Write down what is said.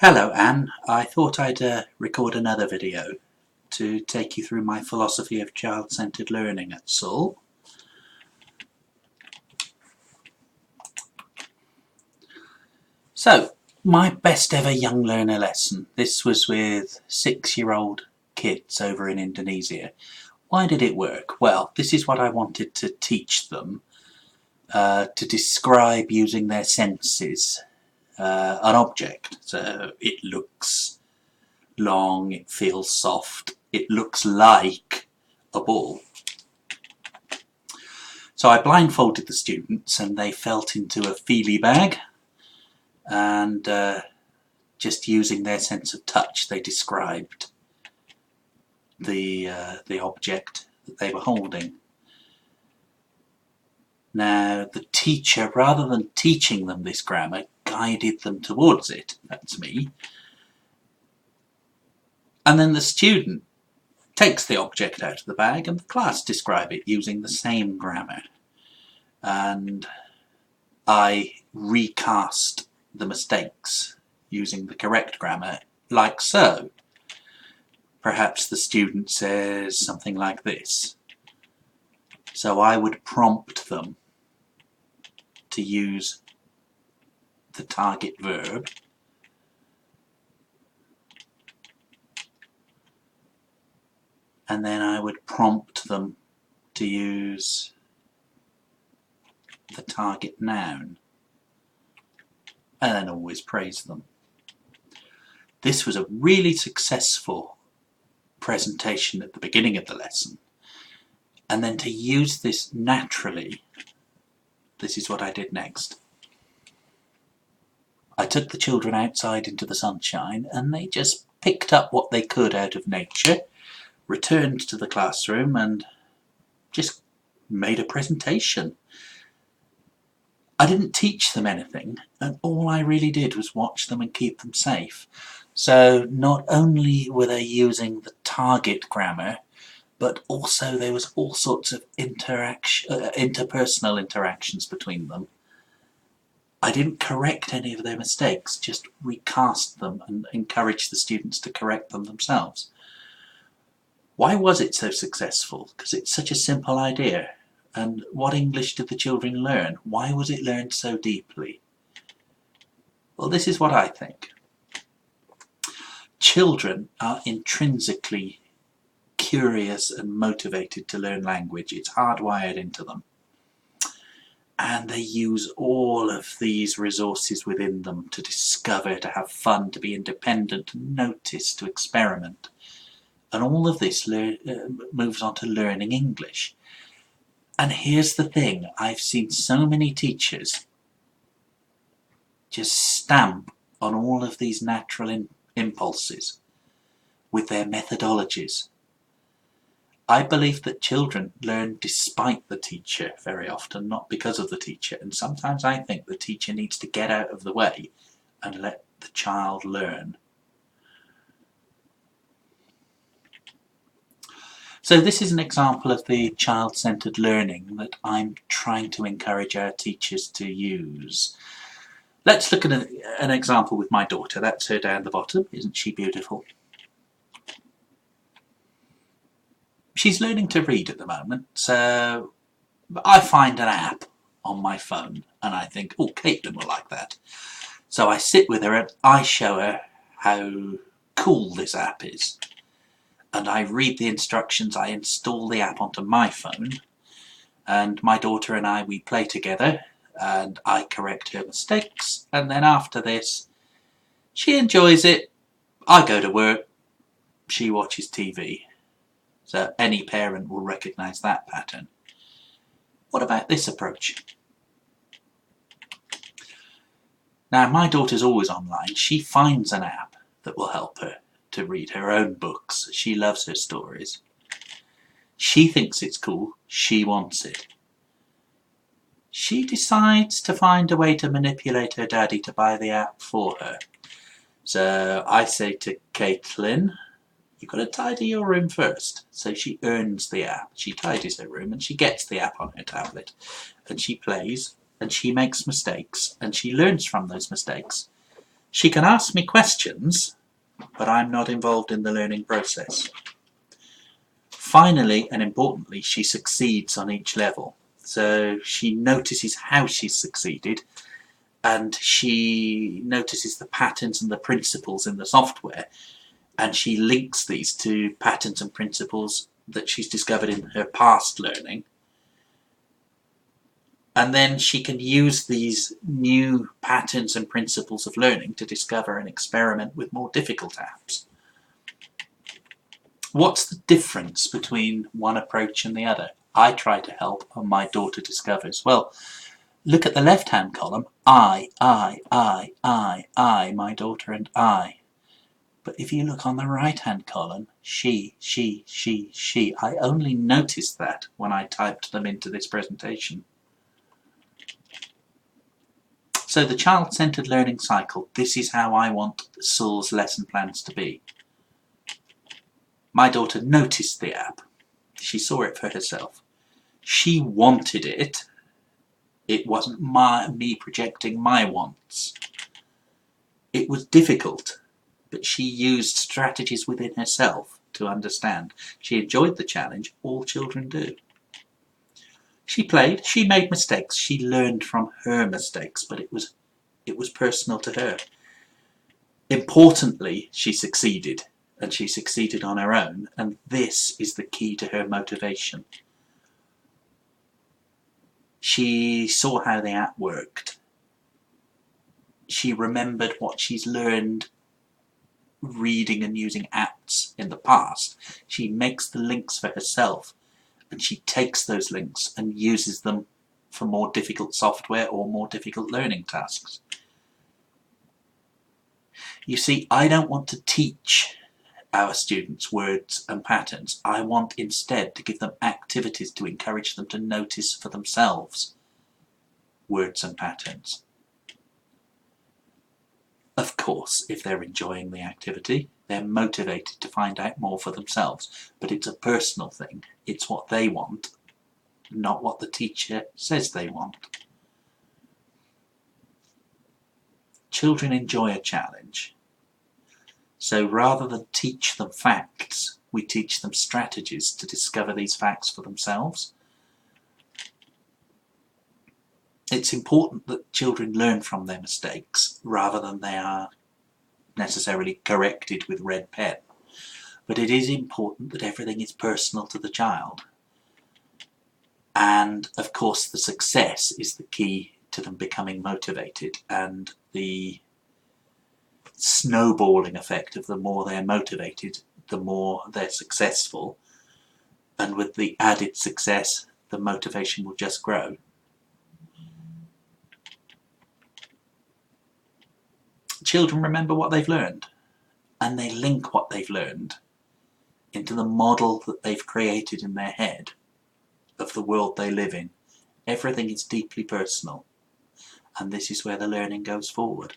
Hello Anne, I thought I'd record another video to take you through my philosophy of child-centred learning at Seoul. So, my best ever young learner lesson. This was with 6-year-old kids over in Indonesia. Why did it work? Well, this is what I wanted to teach them, to describe using their senses an object. So it looks long, it feels soft, it looks like a ball. So I blindfolded the students and they felt into a feely bag, and just using their sense of touch they described the object that they were holding. Now the teacher, rather than teaching them this grammar, guided them towards it. That's me. And then the student takes the object out of the bag and the class describe it using the same grammar. And I recast the mistakes using the correct grammar, like so. Perhaps the student says something like this. So I would prompt them to use the target verb, and then I would prompt them to use the target noun, and then always praise them. This was a really successful presentation at the beginning of the lesson, and then to use this naturally, this is what I did next. I took the children outside into the sunshine and they just picked up what they could out of nature, returned to the classroom and just made a presentation. I didn't teach them anything, and all I really did was watch them and keep them safe. So not only were they using the target grammar, but also there was all sorts of interpersonal interactions between them. I didn't correct any of their mistakes, just recast them and encouraged the students to correct them themselves. Why was it so successful? Because it's such a simple idea. And what English did the children learn? Why was it learned so deeply? Well, this is what I think. Children are intrinsically curious and motivated to learn language. It's hardwired into them. And they use all of these resources within them to discover, to have fun, to be independent, to notice, to experiment. And all of this moves on to learning English. And here's the thing, I've seen so many teachers just stamp on all of these natural impulses with their methodologies. I believe that children learn despite the teacher very often, not because of the teacher. And sometimes I think the teacher needs to get out of the way and let the child learn. So this is an example of the child-centred learning that I'm trying to encourage our teachers to use. Let's look at an example with my daughter. That's her down the bottom. Isn't she beautiful? She's learning to read at the moment, so I find an app on my phone and I think, oh, Caitlin will like that. So I sit with her and I show her how cool this app is. And I read the instructions, I install the app onto my phone, and my daughter and I, we play together, and I correct her mistakes, and then after this, she enjoys it, I go to work, she watches TV. So any parent will recognise that pattern. What about this approach? Now, my daughter's always online. She finds an app that will help her to read her own books. She loves her stories. She thinks it's cool. She wants it. She decides to find a way to manipulate her daddy to buy the app for her. So I say to Caitlin, you've got to tidy your room first. So she earns the app. She tidies her room and she gets the app on her tablet. And she plays and she makes mistakes and she learns from those mistakes. She can ask me questions, but I'm not involved in the learning process. Finally, and importantly, she succeeds on each level. So she notices how she's succeeded, and she notices the patterns and the principles in the software, and she links these to patterns and principles that she's discovered in her past learning. And then she can use these new patterns and principles of learning to discover and experiment with more difficult apps. What's the difference between one approach and the other? I try to help, and my daughter discovers. Well, look at the left-hand column. I, my daughter and I. But if you look on the right-hand column, she. I only noticed that when I typed them into this presentation. So the child-centered learning cycle, this is how I want SUL's lesson plans to be. My daughter noticed the app. She saw it for herself. She wanted it. It wasn't me projecting my wants. It was difficult, but she used strategies within herself to understand. She enjoyed the challenge. All children do. She played, she made mistakes, she learned from her mistakes, but it was personal to her. Importantly, she succeeded, and she succeeded on her own, and this is the key to her motivation. She saw how the app worked. She remembered what she's learned reading and using apps in the past. She makes the links for herself, and she takes those links and uses them for more difficult software or more difficult learning tasks. You see, I don't want to teach our students words and patterns. I want instead to give them activities to encourage them to notice for themselves words and patterns. Of course, if they're enjoying the activity, they're motivated to find out more for themselves. But it's a personal thing. It's what they want, not what the teacher says they want. Children enjoy a challenge. So rather than teach them facts, we teach them strategies to discover these facts for themselves. It's important that children learn from their mistakes rather than they are necessarily corrected with red pen. But it is important that everything is personal to the child. And of course the success is the key to them becoming motivated, and the snowballing effect of the more they're motivated, the more they're successful. And with the added success, the motivation will just grow. Children remember what they've learned, and they link what they've learned into the model that they've created in their head of the world they live in. Everything is deeply personal, and this is where the learning goes forward.